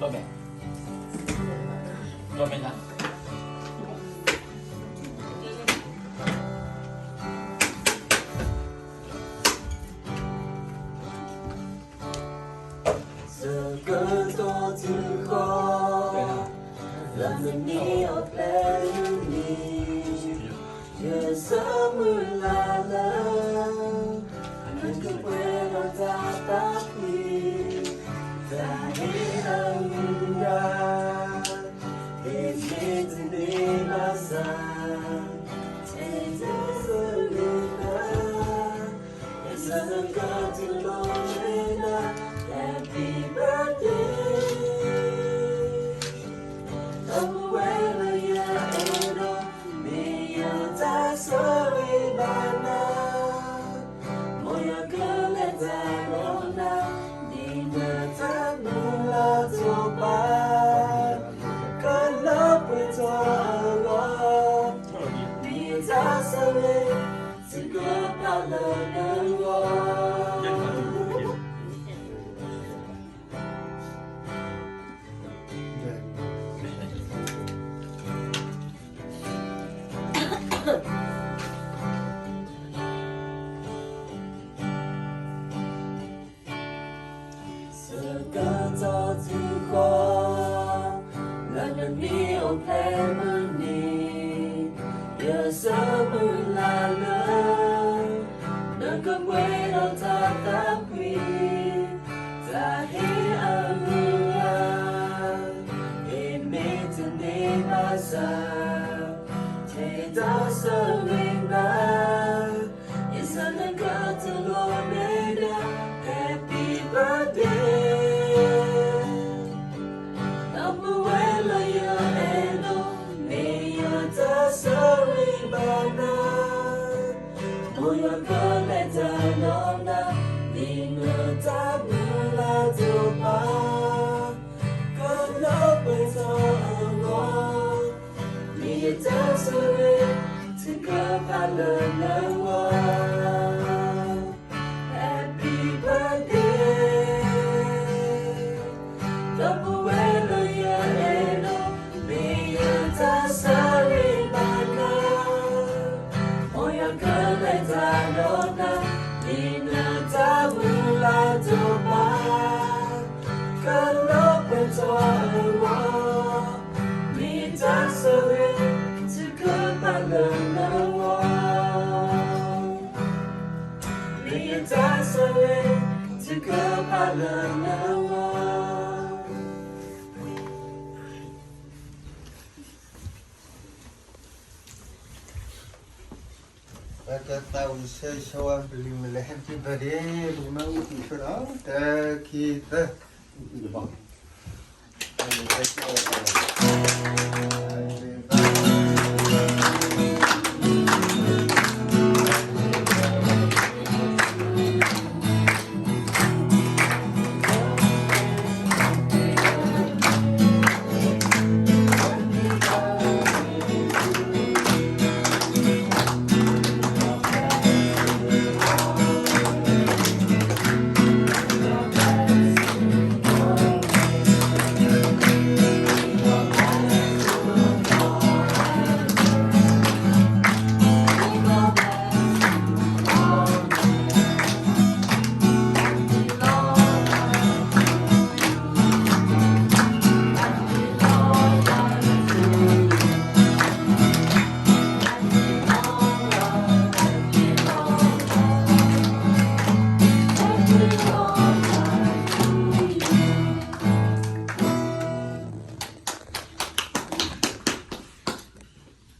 多没？多没呢？这个多之后，让你有陪你，夜色木来了，能够回到他的皮，在黑暗里啊，一起在你那上，一直是你的，也是能够进入你的。Happy birthday， 都为了要爱的，没有在所谓烦恼，我要跟来在我那，你们在努力做吧，跟了会做我，你在所谓这个快乐的我。这个早之后，让你有陪伴你，夜色不来了，能够回到他的皮，在黑暗里啊，一面着你马上，提到生命吧，也是能够自落美的 Happy Birthday。我要跟来在弄的，你们在不来就吧，跟了会做我，你也在所谓这个快乐的我 ，Happy Birthday， 都不为了要爱的，没有在sorry 吧。我要跟来在弄的，你们在不来就吧，跟了会做我，你在所谓这个快乐的我，你也在所谓这个快乐的我。tahu sesuatu beli melihat di badai rumah uti sudah tak kita.